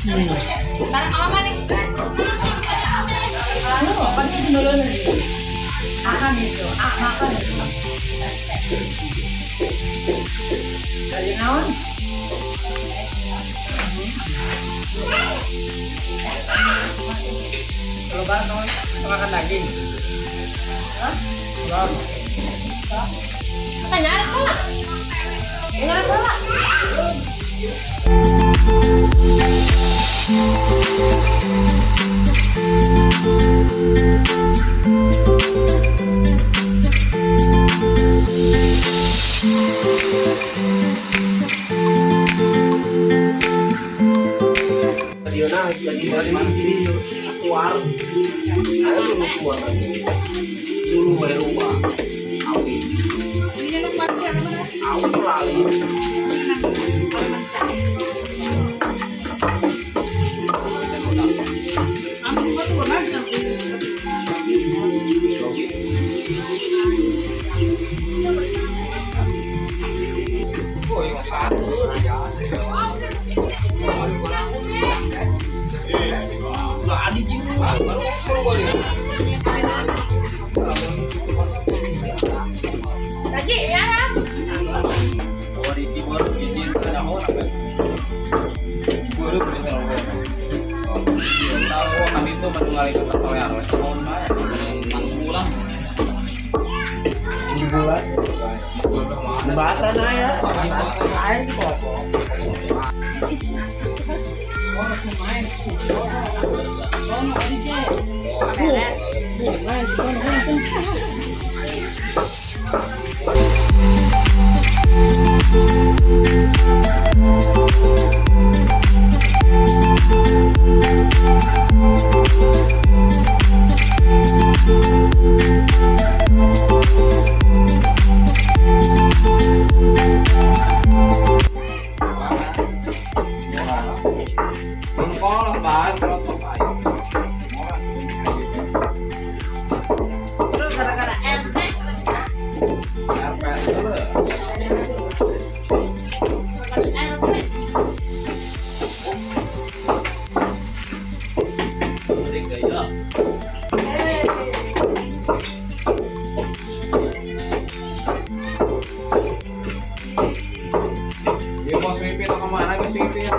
Barang apa nih? Makan itu, makan itu. Dari naon? Kalau barang naon, makan daging. Hah? Tanya apa? Tanya apa? Diona lagi mana ini keluar ayo keluar dulu bayar rumah aku lali Lagi ya. Jembatan ya. Air kok. iya. Dia mau sweepin atau kemana gue sweepin?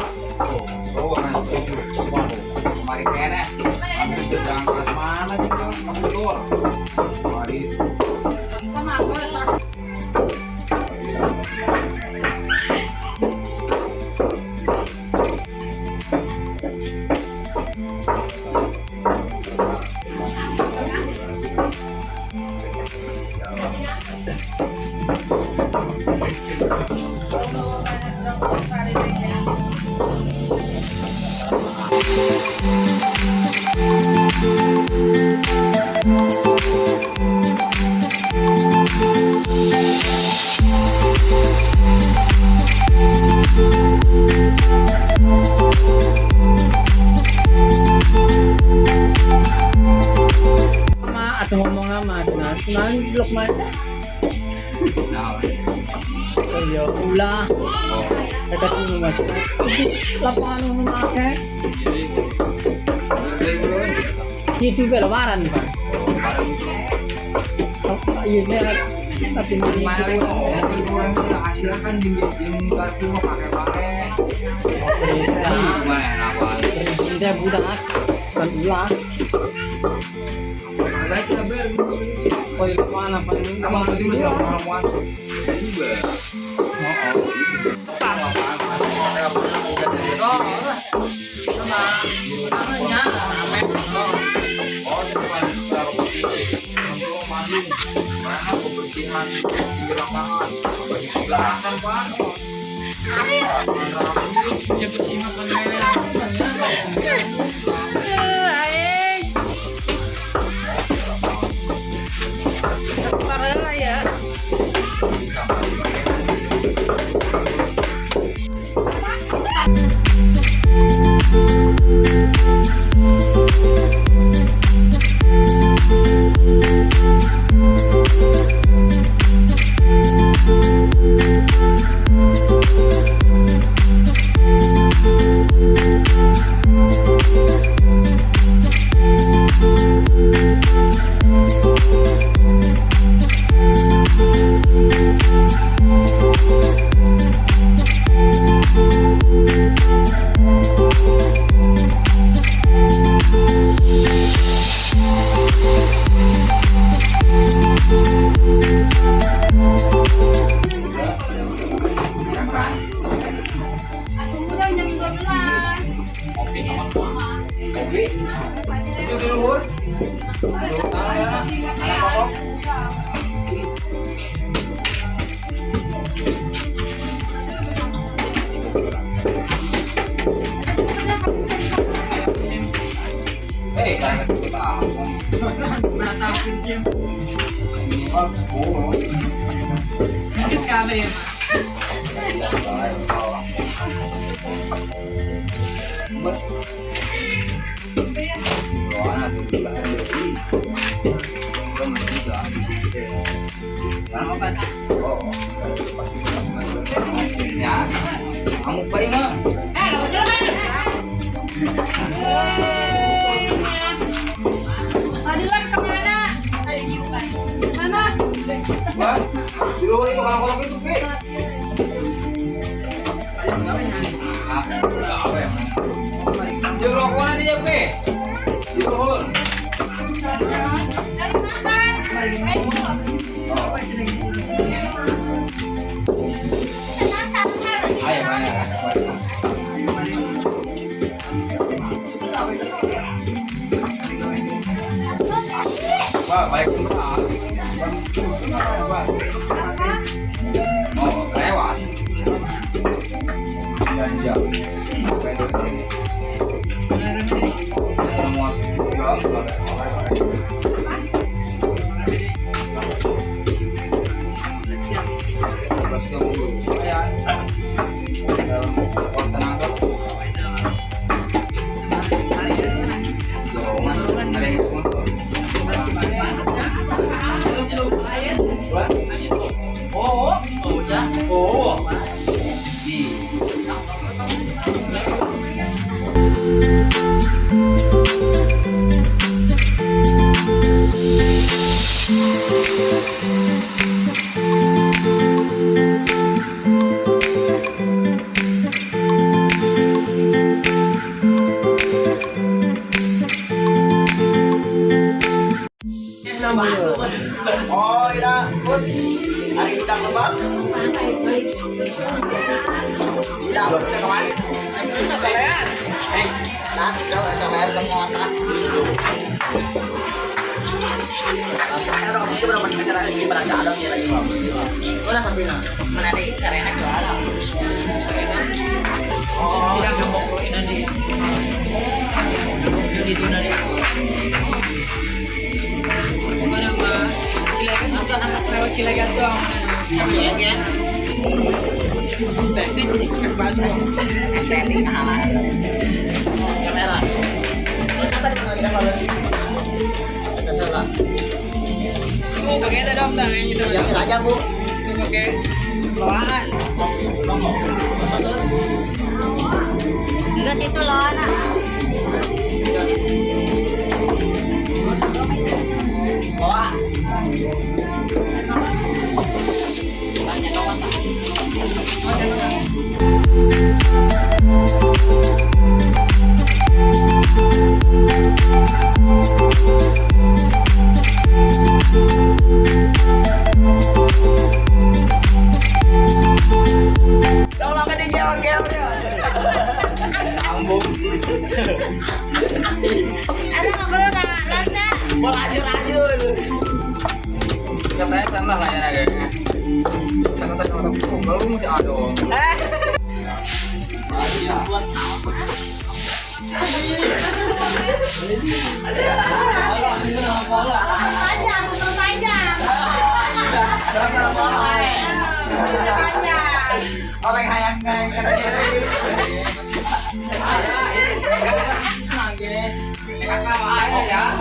Oh, kan. Waduh, kemari kene. Sedang ke mana nih kan? Kamu keluar. Mari. Atau ngomong nama, nah, blok mana? Nah, Oh iya, ulah. oh. Dekat ini mas. Lapangan umum akeh. Itu lebaran kan. Iya tapi Kemarin kurang hasilnya kan yang kartu mau pakai-pakai. Gimana apa? Kita budak kan ulah. Ada kita ber. Oh iya mana pan? Kamu nanti mau orang juga. Kamu baik nggak? Adilan kemana? Mana? Wah, di luar itu kalau itu Pi. Apa ya? Dia rokokan dia Pi. Di luar. Dari makan. Ayo mana? Wah, baik benar. Oh, lewat. Iya. Semua Thank you. namanya. Oh, ina, bos. Hari udah kebab. Tidak, udah kemarin. Solean. Nah, coba solean ke atas. Orang itu berapa negara di Belanda ya lagi bang. Mana tapi nak? Mana di cara yang jual? Oh, tidak mau ini nanti. Itu nanti. Mana mah? Cilegan atau anak lewat cilegan dong. Iya kan? Estetik jika bahas kok. Estetik kalah. Kamera. Kita tadi pernah kita kalau salah. Oke, itu dong, tangan itu. Yang aja, Bu. Oke. Loan. Enggak situ loh anak. Loan. Tolong ke DJ orgelnya. Sambung. Ada nggak perlu nanya. Mau lanjut. Katanya sana lah ya naga. Sana orang tuh belum masih ada. Panjang. Orang hayang kayak Kakak aja ya.